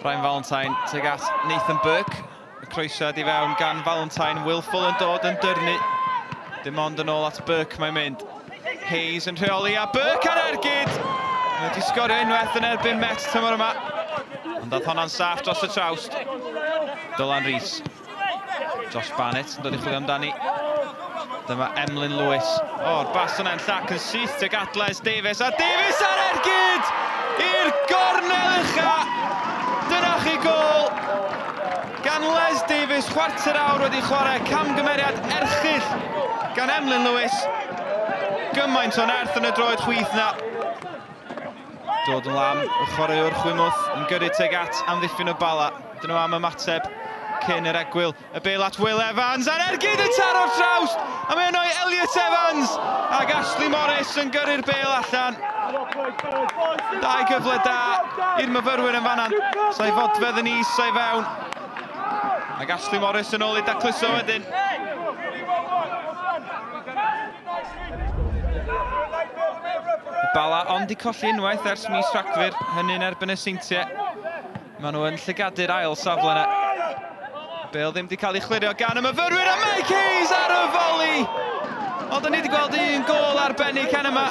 Ryan Valentine tuag at Nathan Burke. Y croesiad I fewn gan Valentine, Wilful yn dod yn dyrnu. Dim ond yn ôl at Burke mae'n mynd. Hayes yn rheoli a Burke ar ergyd. Mae wedi sgorio unwaith yn erbyn Met tymor yma. Ond daeth honna'n saff dros y trawst. Dylan Rees. Josh Barnett yn dod I chwilio amdani. Dyma Emlyn Lewis. O'r baston yn llac yn syth tuag at Les Davies. A Davies ar ergyd! I'r gornel ucha! Dyna chi gol! Gan Les Davies, chwarter awr wedi chwarae camgymeriad erchyll gan Emlyn Lewis. Gymaint o'n erth yn y droed chwith na. Dod yn lam, y chwaraewr chwymwth yn gyrru tuag at amddiffyn o Bala. Dyn nhw am ymateb cyn yr egwyl. Y beil at Will Evans ar ergyd y taro'r trawst. A mae'n o'i Elliot Evans ac Ashley Morris yn gyrru'r beil allan. Dau gyfle da i'r myfyrwyr yn fan'an. Sa'i fodfedd yn is, sa'i fewn. Ac Ashley Morris yn ôl I dacluso wedyn. Bala ond I colli unwaith ers mis Rhagfyr, hynny'n erbyn y Seintiau. Maen nhw yn llygadu'r ail safle yna. Beil ddim wedi cael ei chlirio gan y myfyrwyr a Mike Hayes ar y foli! Ond da ni wedi gweld un gol arbennig can yma.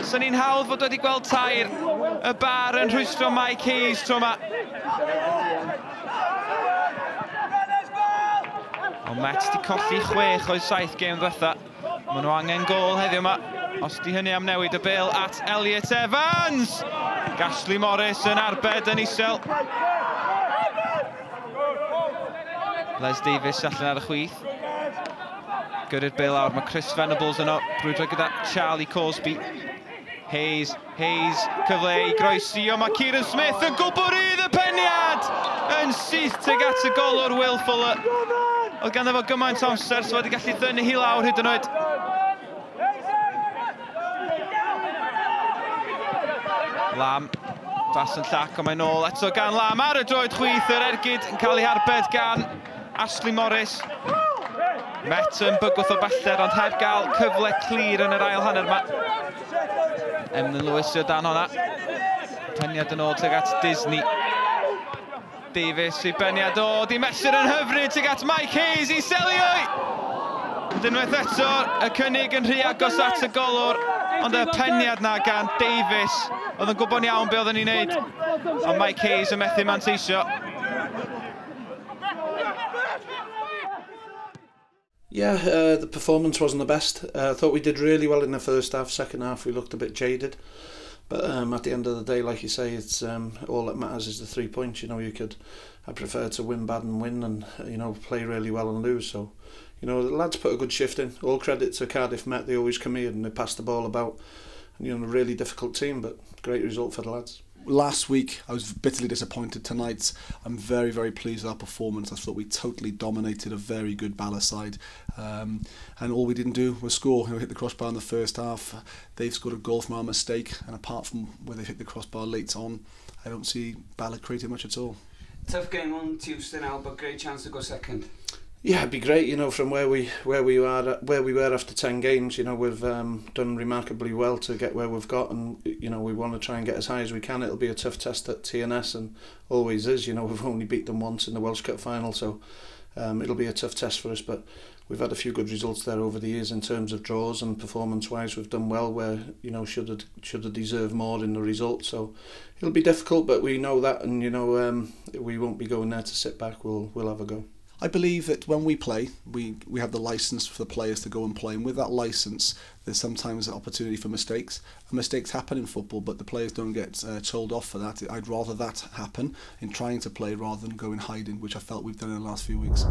So ni'n hawdd fod wedi gweld tair. Y bar yn rhwystro Mike Hayes tro yma. Ond Met wedi colli 6 o'i 7 gêm ddiwetha. Maen nhw angen gol heddiw yma. Os di hynny am newid y beil at Elliot Evans! Ashley Morris yn arbed yn isel. Les Davies allan ar y chwith. Gyrru'r beil awr, mae Chris Venables yno. Brwydro gyda Charlie Cosby. Hayes, cyfle I groesi, o mae Kieran Smith yn gwbwrydd y peniad! Yn syth tuag at y golwr Will Fuller. Oedd ganddo fo gymaint o amser, so wedi gallu ddynnu hi lawr hyd yn oed. Lam, fas yn llac, ond mae'n ôl eto gan Lam ar y droed chwith. Yr ergyd yn cael ei harbed gan Ashley Morris. Met yn bygwth o bellter, ond heb gael cyfle clir yn yr ail hanner yma. Emlyn Lewis o dan honna. Peniad yn ôl tuag at Disney. Davies I beniad o, di mesur yn hyfryd tuag at Mike Hayes I selioi! Unwaith eto, y cynnig yn rhy agos at y golwr, ond y peniad na gan Davies. Oedd yn gwybod iawn be oedden ni'n neud. Ond Mike Hayes yn methu manteisio. Yeah, the performance wasn't the best. I thought we did really well in the first half. Second half, we looked a bit jaded. But at the end of the day, like you say, it's all that matters is the 3 points. You know, I prefer to win bad and win, and play really well and lose. So, the lads put a good shift in. All credit to Cardiff Met. They always come here and they pass the ball about. And, a really difficult team, but great result for the lads. Last week, I was bitterly disappointed. Tonight, I'm very, very pleased with our performance. I thought we totally dominated a very good Bala side. And all we didn't do was score. We hit the crossbar in the first half. They've scored a goal from our mistake. And apart from where they hit the crossbar late on, I don't see Bala creating much at all. Tough game on Tuesday now, but great chance to go second. Yeah, it'd be great, from where we were after 10 games. We've done remarkably well to get where we've got, and we want to try and get as high as we can. It'll be a tough test at TNS, and always is. We've only beat them once in the Welsh Cup final, so it'll be a tough test for us. But we've had a few good results there over the years in terms of draws, and performance-wise, we've done well. Where should have deserved more in the result. So it'll be difficult, but we know that, and we won't be going there to sit back. We'll have a go. I believe that when we play, we have the licence for the players to go and play, and with that licence there's sometimes an opportunity for mistakes. And mistakes happen in football, but the players don't get told off for that. I'd rather that happen in trying to play rather than go in hiding, which I felt we've done in the last few weeks.